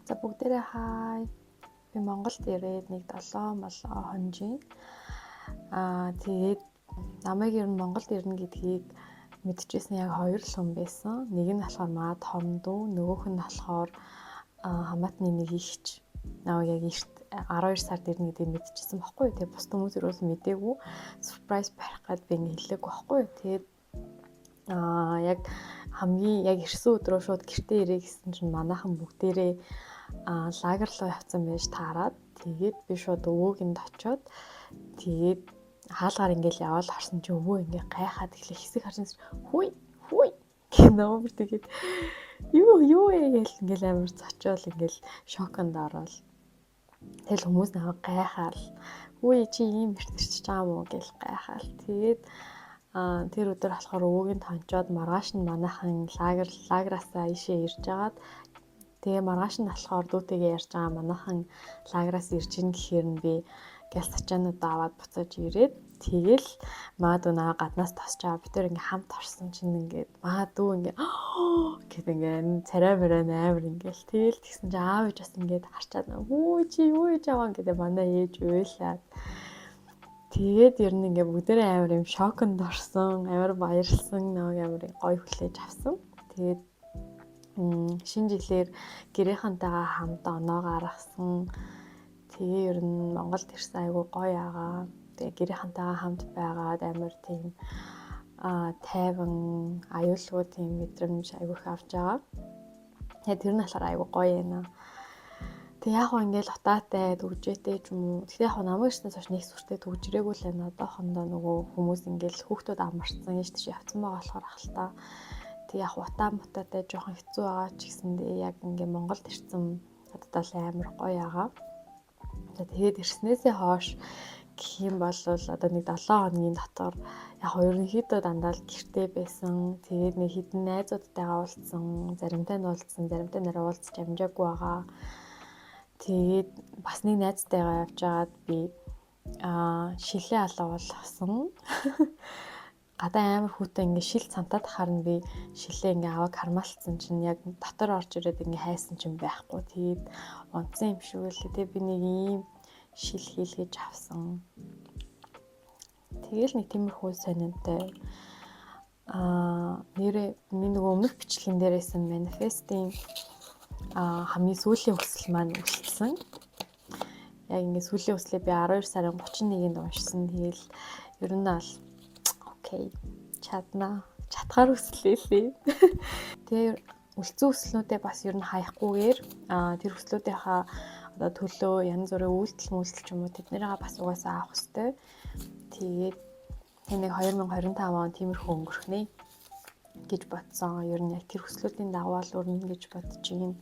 За бүгдээрээ хай. Би Монголд ирээд нэг 7 молоо хонжийн. Тэгээд намайг ер нь Монголд ирнэ гэдгийг мэдчихсэн яг 2 л хүн байсан. Нэг нь болохоор маа том дүү, нөгөөх нь болохоор хамаатны нэг ихч. Намайг яг эрт 12 сард ирнэ гэдгийг мэдчихсэн баггүй. Тэгээд бус хүмүүс юус мэдээгүй. Surprise барих гээд би ингэ хэлээгүй баггүй. Тэгээд яг хамгийн яг ирсэн өдрөө шууд гэртээ ирээ гэсэн чинь манайхан бүгдээрээ лагер руу явцсан байж таарад. Тэгээд би шууд өвөөг нь очиод тэгээд хаалгаар ингээл яваал харсан чи өвөө ингээ гайхаад эхлэх хэсэг харсан хүй гэнэ тэгээд юу гээл ингээл амар цочоол ингээл шоконд ороод тэгэл хүмүүс наваа гайхаал хүй чи ийм иртэрч байгаа мó гэл гайхаал тэгээд тэр өдөр болохоор өвөөгийн тончоод маргааш нь манайхан лагераасаа ишээ ирж агаад тэгээ маргааш нь болохоор дүүтэйгээ ярьж байгаа манайхан лагераас ирж ийн гэхээр нь би гялс ачаанууд аваад буцаж ирээд тэгэл маад унаа гаднаас тосч байгаа бид тэр ингээм хамт орсон чинь ингээд маадуу ингээ гэт ингээ царай мөрөө амар ингээл тэгэл тэгсэн чи аав ээж бас ингээд харчаад хүү чи юу хийж байгаа гэдэг манай ээж уйлаад тэгээд ер нь ингээ бүгдээрээ амар юм шоконд орсон амар баярлсан нэг амар гоё хүлээж авсан тэгээд шинэ жилээр гэрийнхэнтэйгээ хамт оноо гаргасан. Тэгээ ер нь Монголд ирсэн айгүй гоё агаа. Тэгээ гэрийнхэнтэйгээ хамт байгаад амар тийм тайван аюулгүй тийм мэдрэмж айгүй их авч байгаа. Тэгээ тэр нь болохоор айгүй гоё байна. Тэгээ яг хөө ингээл утаатай төгжээтэй ч юм уу. Тэгээ яг намайг ирснээс хойш нэг сүртэй төгжрээгүй л байна. Одоохондоо нөгөө хүмүүс ингээл хүүхдүүд амарцсан яаж тийш явцсан байгаа болохоор ахaltaа. Тэг яг утаа-мутаатай жоохон хэцүү байгаа ч гэсэндээ яг ингээ Монголд ирсэн одоо л амар гоё байгаа. Тэгээд ирснээсээ хойш гэх юм бол одоо нэг 7 хоногийн дотор яг ерөнхийдөө дандаа л гэртээ байсан. Тэгээд нэг хідэн найзуудтайгаа уулзсан, заримтай нь уулзсан, заримтай нараа уулзч амжаагүй байгаа. Тэгээд бас нэг найзтайгаа явжгаад би шилээ алга болгосон. Гадаа амар хүүтэй ингээ шил цантаад харна би шилээ ингээ аваад хармаалцсан чинь яг дотор орж ирээд ингээ хайсан чинь байхгүй. Тэгээд унтсан юм шиг л тэгээ би нэг ийм шил хийлгэж авсан. Тэгээл нэг тиймэрхүү сонинтой. Нэрээ миний нөгөө өмнөх бичлэгэн дээрээсэн манифестийн хамгийн сүүлийн хүсэл маань үлдсэн. Яг ингээ сүүлийн хүслээ би 12 сарын 31-нд уншсан. Тэгээл ер нь бол чадхаар хүслээлээ. Тэгээ үлдсэн хүслүүдээ бас ер нь хаяггүйгээр тэр хүслүүдийнхаа одоо төлөө янз бүрийн үйлдэл ч юм уу тэднэрээ бас угаасаа авах хэрэгтэй. Тэгээд нэг 2025 он тиймэрхүү өнгөрөх нэ гэж бодсон. Ер нь яг тэр хүслүүдийн дагуу л өрнө гэж бодож байна.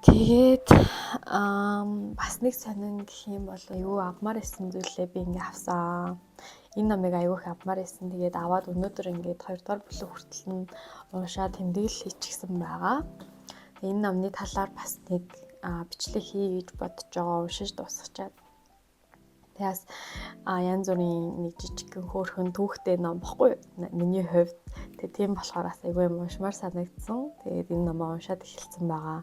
Тэгээд бас нэг сонин гэх юм бол юу авмаар исэн зүйлээ би ингээ авсан. Энэ номыг аягүй их авмаар исэн. Тэгээд аваад өнөөдөр ингээд 2 дугаар бүлэг хүртэл нь уншаад тэмдэглэл хийчихсэн байгаа. Энэ номны талаар бас нэг бичлэг хий гэж бодож байгаа уншиж дуусгачаад. Тэгээс янз бүрийн нэг жижигхэн хөөрхөн түүхтэй ном баггүй миний хувьд. Тэгээд тийм болохоор бас аягүй юм уншмаар санагдсан. Тэгээд энэ номоо уншаад эхэлсэн байгаа.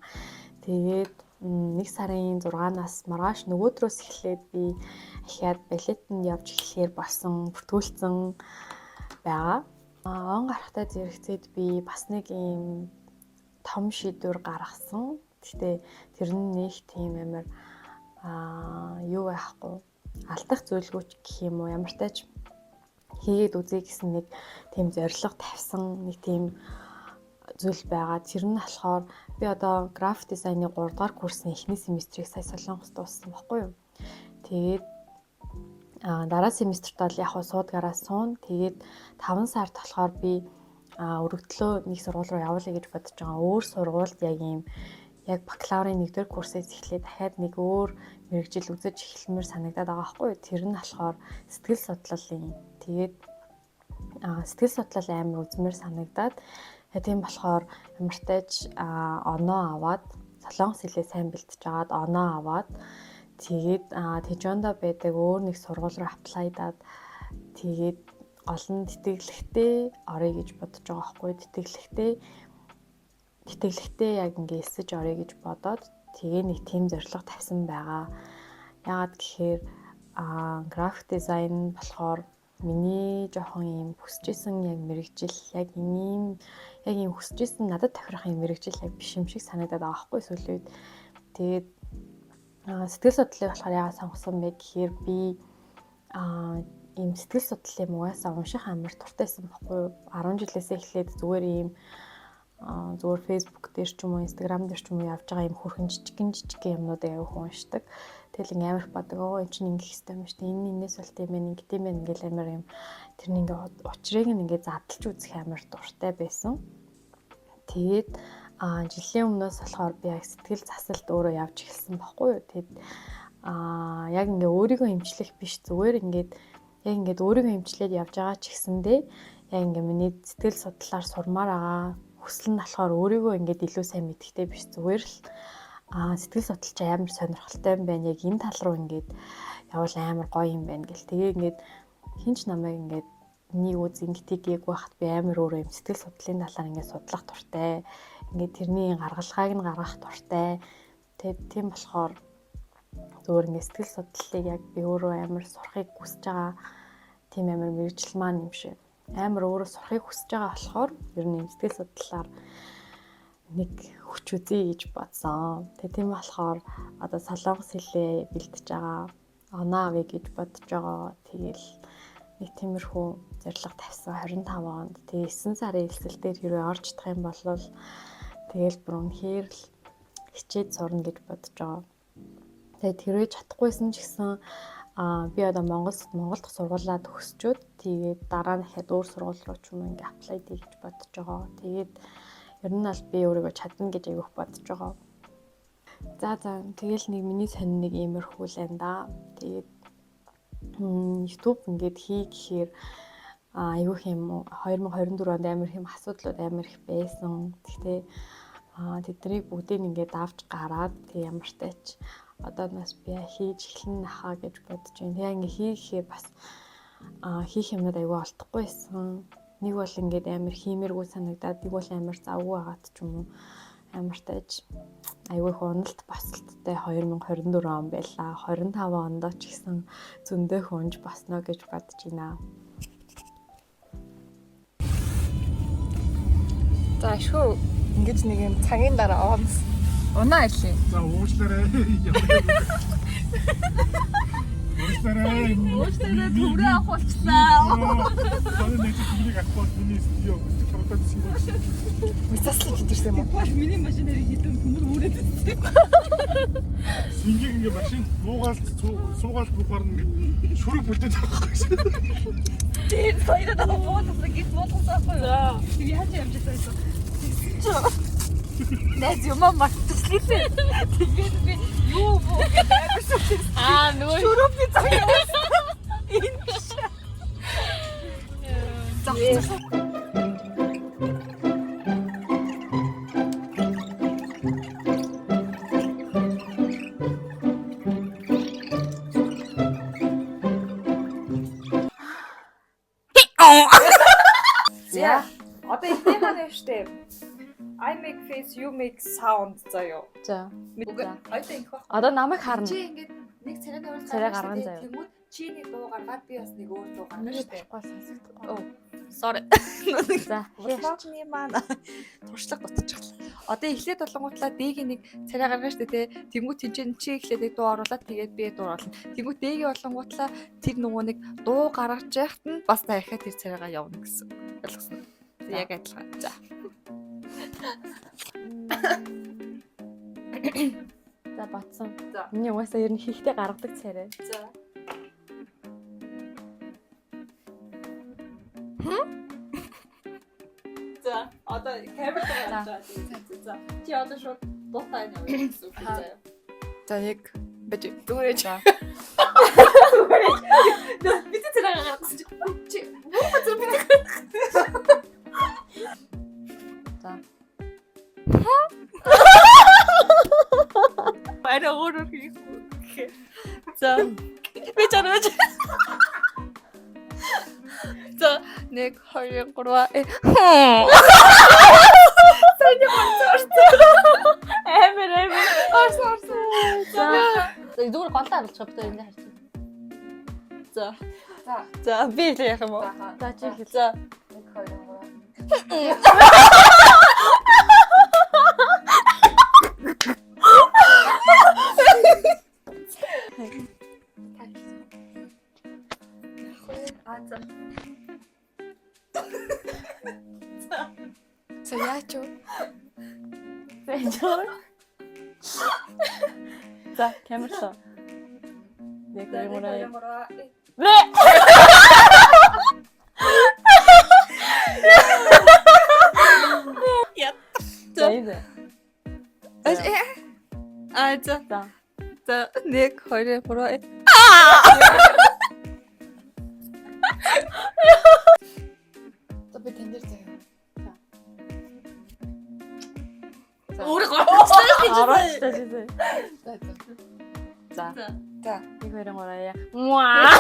Тэгээд 1 сарын 6-наас маргааш нөгөөдрөөс эхлээд би ахиад балетанд явж эхлэхээр болсон бүртгүүлсэн байгаа. Он гарахтай зэрэгцээд би бас нэг юм том шийдвэр гаргасан. Гэхдээ тэр нь нэг тийм амар юу байхгүй алдах зүйлгүйч гэх юм уу ямар тач хийгээд үзье гэсэн нэг тийм зорилго тавьсан нэг тийм зүйл байгаа. Тэр нь болохоор би одоо график дизайны 3 дугаар курсын эхний семестрийг сая Солонгост дууссан байхгүй юу. Тэгээд дараа семестрт бол яг суудгаараа суун. Тэгээд 5 сард болохоор би өргөдлөө нэг сургууль руу явуулъя гэж бодож байгаа. Өөр сургуульд яг бакалаврын 1-р курсээс эхлээд дахиад нэг өөр мэргэжил үзэж эхлэмээр санагдаад байгаа байхгүй юу. Тэр нь болохоор сэтгэл судлалын. Тэгээд сэтгэл судлал амар үзмээр санагдаад тийм болохоор ямартайч оноо аваад солонгос хэлээ сайн бэлтэж агаад оноо аваад тэгээд Тэжондо байдаг өөр нэг сургууль руу аплайдаад тэгээд гол нь тэтгэлэгтэй орё гэж бодож байгаа байхгүй. Тэтгэлэгтэй тэтгэлэгтэй яг ингээ эсэж орё гэж бодоод тэгээ нэг team зорилго тавьсан байгаа. Яагаад гэхээр график дизайн болохоор миний жоохон юм хүсэжсэн яг мэрэгжил яг ийм хүсэжсэн надад тохирох юм мэрэгжил яг биш юм шиг санагдаад байгаа байхгүй сүүлийн үед. Тэгээд сэтгэл судлалыг болохоор яагаад сонгосон бэ гэхээр би ийм сэтгэл судлалын угаасаа унших амар туртайсан баггүй. 10 жилээсээ эхлээд зүгээр ийм зүгээр Facebook дээр ч юм уу, Instagram дээр ч юм уу явж байгаа ийм хөрхэн жижигхэн юмнуудыг аяг уншдаг. Тэгэл ингээ амар бодог. Энэ чинь ингэх хэвээр юм шүү дээ. Энэ инээс болт юм байна, ингэдэм байх ингээл амар юм. Тэрний ингээ учрыг ингээ задлж үзэх амар дуртай байсан. Тэгээд жилийн өмнөөс болохоор би яг сэтгэл засалд өөрөө явж эхэлсэн баггүй юу. Тэгээд яг ингээ өөрийгөө эмчлэх биш зүгээр ингээд өөрийгөө эмчлээд явж байгаа ч гэсэндээ яг ингээ миний сэтгэл судлаар сурмаар байгаа хүсэл нь болохоор өөрийгөө ингээд илүү сайн мэдхтэй биш зүгээр л сэтгэл судлалч амар сонирхолтой юм байна. Яг энэ тал руу ингээд явал амар гоё юм байна гэл. Тэгээ ингээд хинч намайг ингээд нэг үз ингэтийг яг байхад би амар өөрөө юм сэтгэл судлалын талаар ингээд судлах дуртай. Ингээд тэрний гаргалгааг нь гаргах дуртай. Тэгээд тийм болохоор зөвөр ингээд сэтгэл судлалыг яг би өөрөө амар сурахыг хүсэж байгаа. Тийм амар мэрэгжил маань юм шиг. Амар өөрөө сурахыг хүсэж байгаа болохоор ер нь сэтгэл судлалаар нэг хүч үзье гэж бодсон. Тэгээ тийм болохоор одоо солонгос хэлээ бэлдэж байгаа. Оноо авъя гэж бодож байгаа. Тэгээл нэг тиймэрхүү зорилго тавьсан 25 онд. Тэгээ 9 сарын эхлэл дээр хэрвээ орж чадах юм бол тэгээл бүр үнэхээр л хичээд сурна гэж бодож байгаа. Тэгээд хэрвээ чадахгүйсэн ч гэсэн би одоо Монголд сургуулаа төгсчөөд тэгээд дараа нь дахиад өөр сургууль руу ч юм уу ингээ аплай хийж бодож байгаа. Тэгээд ер нь бол би өөрийгөө чадна гэж аявих бодож байгаа. За тэгэл нэг миний сонин нэг иймэрхүү л энэ да. Тэгээд YouTube ингээд хий гэхээр аявих юм 2024 онд амар хэм асуудлууд амар их байсан. Гэхдээ тэднийг бүгдийг ингээд авч гараад тэг ямар тач одоо нас би хийж эхлэн нахаа гэж бодож байна. Тэгээ ингээ хийхээр бас хийх юмнууд аягүй олдохгүй байсан. Нэг бол ингээд амар хиймэргүй санагдаад, нэг бол амар завгүй байгаад ч юм уу амар тааж аягүй их уналт басалттай 2024 он байлаа. 25 онд ч гэсэн зөндөө хөнж босно гэж бодож байна. За шүү ингэж нэг юм цагийн дараа оомс унаа ирлээ. За уучлаарай. Уучлаарай түрээ авахулчлаа. Сони нэг зүйлийг авах миний студио хурдан сэрэг. Мисаслж ирсэн юм уу? Баш миний машинаар хитэн төмөр үрээд ирсэн. Синжиг ингээ машин суугаал бухаар ингээ шүрэг бүлдэж байгаа юм. Тэр соёроо бодлоо гэж бодлоо байхгүй. Тэр яаж явж байсан. Найз юм мартчихлээ. Тэгээд би юу боо гэдэг байсан. Нөгөө Шүрэг би заяа. За. Одоо энэ маань юм штэ. I make face, you make sound заяа. За. Хоёулаа их баг. Одоо намайг харна. Чи ингээд нэг царайны уул Царай гарган заяа. Тэнгүүд чи нэг дуу гаргаад би бас нэг өөр дуу гаргана штэ. Сонсохгүй. Sorry. За. Монголчны маань туршлага дутчихлаа. Одоо эхлээд болонгуутлаа дэгийн нэг царай гаргана штэ те. Тэнгүүд тэнцэн чи эхлээд нэг дуу оруулаад тэгээд би дуу оруулна. Тэнгүүд дэгийн болонгуутлаа тэр нөгөө нэг дуу гаргаж яхад нь бас дахиад тэр царайгаа явна гэсэн. Ойлгосон. Яг адилхан. За. За батсан. За. Миний угаасаа ер нь хийхдээ гаргадаг царай. За. За, одоо камераар аваад. За. Чи одоо шууд дуутай явах гэсэн үг заяа. За яг бэж зүгээр за. Би тэр гаргасан чи муу зүр би. За. Арай өөр хийх. За. Би чанаач. За, 1 2 3 Сайн юм байна. фонт оруулах бид энэ харж. За. За. За би л яах юм уу? За чи хэл. За. 1 2 За яач юу? Зэнчээр. За камерлоо. Нэг юм уу? За энэ. За. За. За 1 2 3. За би тэн дээр заяа. Өөрөө Араач та чи. За. За. За. 1 2 3 яа. Муа.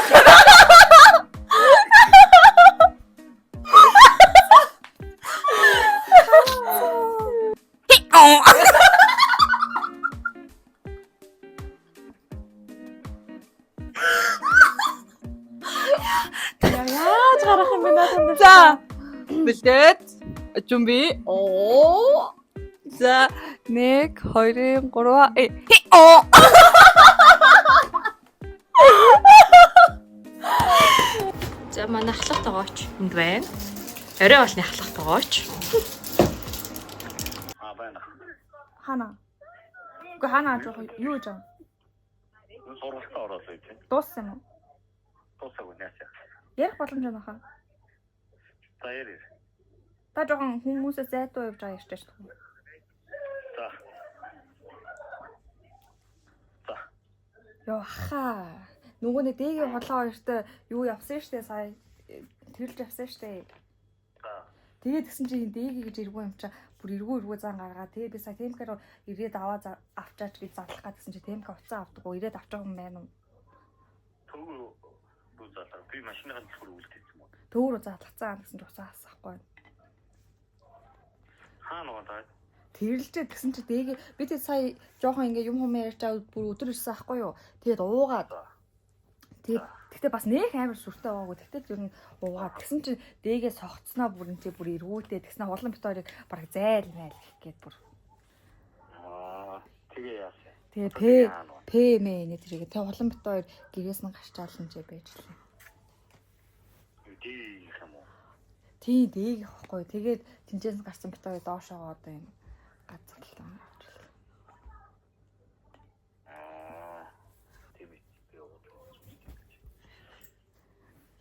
Яаж гарах юм бэ надад? За. Бэлдээд. 준비. Оо. За 1 2 3. Оо. За манай ахлах тогооч энд байна. Орой болны ахлах тогооч. Байна. Хана. Үгүй хана жоох юу гэж юм? Сургалтаа ороод үйт. Дууссан юм уу? Дуусаагүй нээсээ. Ярих боломж байна хаа. За ярив. Та жоохон хүмүүсээс зайдуу явж байгаа ярьж шүү дээ. За. За. Йоо хаа. Нөгөө нэг дэгийн хоолоо хоёртой юу явсан штэ сая тэрэлж явсан штэ. За. Тэгээд тэгсэн чинь дэги гэж иргүү юм чаа. Бүр иргүү зан гаргаа. Тэгээд би сая темкаар ирээд авчаач гэж задлах гэсэн чинь темка уцаа авдаггүй. Ирээд авчих юм байна уу? Төгөө залаа. Би машиныхаа төлхөр үлдээсэн юм. Төөрөө задлахцаа гэсэн чинь уцаа асахгүй. Хаана байгаа? Тэрэлжээ тэгсэн чинь дэги би тэг сая жоохон ингээ юм хүмүүс ярьж байгаа бүр өдөр ирсэн ахгүй юу. Тэгээд уугаад Тэгтээ бас нэх амар сүртэй байгаагүй. Тэгтээ ер нь уугаад тэгсэн чинь дээгээ согцсноо бүр энэ бүр эргүүлээ. Тэгснэ улан бит хоёрыг бараг зайл майл гэх гээд бүр. Тэгээ яасан. Тэгээ ПМ нэ тэрийг тэг улан бит хоёр гэрээс нь гарчаална ч байж лээ. Дэг юм уу? Тийм дээг ихгүй. Тэгээд тэнцээс гарсан бит хоёр доошоо одоо юм газарлаа.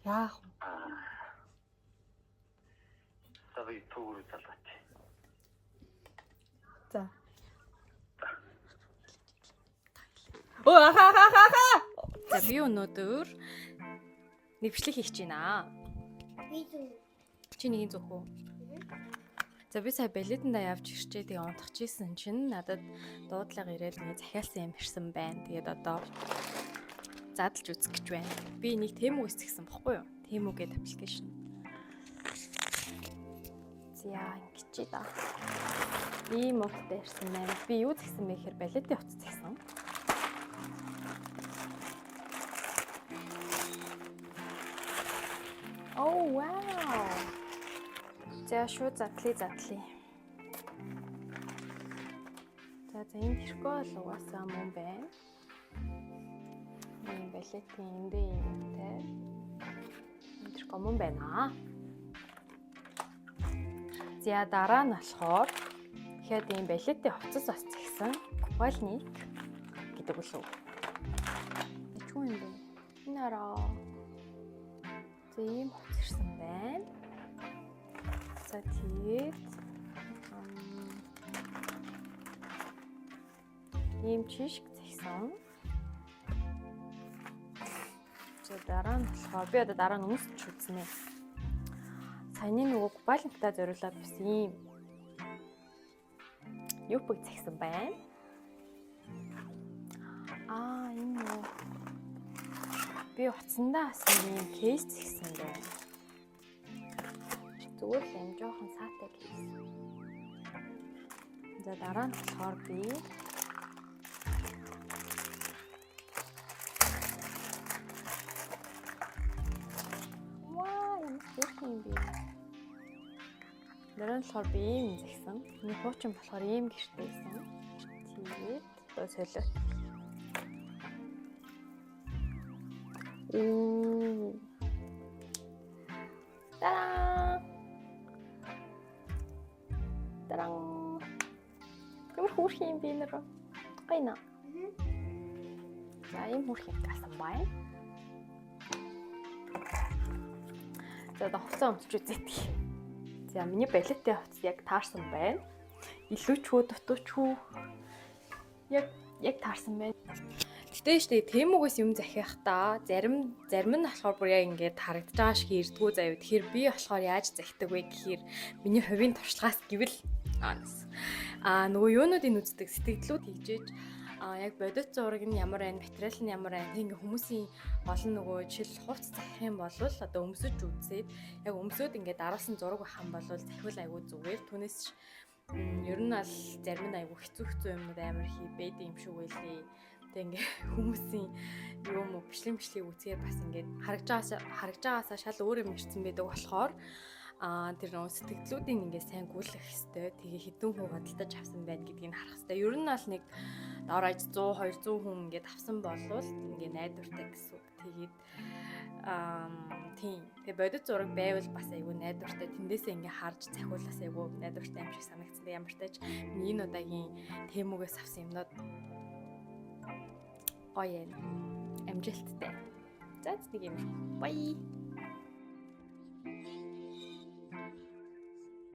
Яах вэ? Сави төгөр залгаач. За. Оо ха. За би өнөөдөр нэвшлэг хийх гэж байна. Чи нэг зүх үү? За би сая балетанда явж ирчээ тэгээ унтах чийсэн чинь надад дуудлага ирээл нэг захиалсан юм ирсэн байна. Тэгээд одоо задлж үзэх гэж байна. Би нэг Тэмүү эсгсэн бохгүй юу? Тэмүү гэдэг аппликейшн. За ингэж да. Ийм утгатай ирсэн байна. Би юу згсэн бэ гэхээр балетын утас згсэн. Oh wow. За шууд задлаа. За энэ тэрхүү бол угаасаа мөн байна. Ийм балетын эндээ юмтай. Энэ тэрхүү мөн байна. За дараа нь болохоор ихэд ийм балетын хувцас бас згсэн купальник гэдэг үлээ. Чүү юм бэ? Энэ араа. За ийм хувцас ирсэн байна. За тэгээд ийм чишг згсэн. За дараа нь болохоор би одоо дараа нь өмсч үзнэ. Саяны нөгөө купальниктай зориулаад бас ийм юпг згсэн байна. Энэ нөгөө би утсандаа бас ийм кейс згсэн байна. Зүгээр л юм жоохон саатай кейс. За дараа нь болохоор би юм бэ? Нэрэн болохоор би ийм зэгсэн. Миний хуучин болохоор ийм гэртээсэн. Тэгээд одоо солиот. Тараа. Тараа. Ямар хөөрх юм бэ нэр? Гайна. За ийм хөөрх юм таасан бай. За одоо хувцас өмсч үзээдгий. За миний балетын хувцас яг таарсан байна. Илүү ч хөө дутуу ч хөө. Яг таарсан байна. Гэтэ штэ тэмүгээс юм захиах та зарим нь болохоор бүр яг ингээд харагдаж байгаа шиг ирдгүү заяа. Тэгэхээр би болохоор яаж захидаг вэ гэхээр миний хувийн туршлагаас гэвэл нөгөө юунуудыг үздэг сэтгэлдлүүд хийжээж яг бодит зураг нь ямар байна, материал нь ямар байна. Тэг ингээ хүмүүсийн олон нөгөө жишээл хувцас захих юм бол одоо өмсөж үзээд яг өмсөд ингээ дараалсан зураг байх юм бол захивал айгүй зүгээр. Түүнээс ер нь аль зарим нь айгүй хэцүү юмнууд амар хий байдаг юм шиг байлээ. Тэг ингээ хүмүүсийн юм бичлэг үзгээр бас ингээ харагдж байгаасаа шал өөр юм ирсэн байдаг болохоор тэр нөө сэтгэлдлүүдийн ингээ сайн гүйлэх хэвээр тэгээ хідэн хуу хадталж авсан байна гэдгийг харах хэвээр. Ер нь бол нэг доорож 100 200 хүн ингээд авсан болвол ингээ найдвартай гэсэн үг. Тэгээд тийм. Тэгээ бодит зураг байвал бас айгүй найдвартай. Тэндээсээ ингээ харж захиулаас айгүй найдвартай юм шиг санагдсан. Ямар ч тач энэ удаагийн темүгээс авсан юмнууд гоё юм. Амжилттай. За нэг юм. Бай.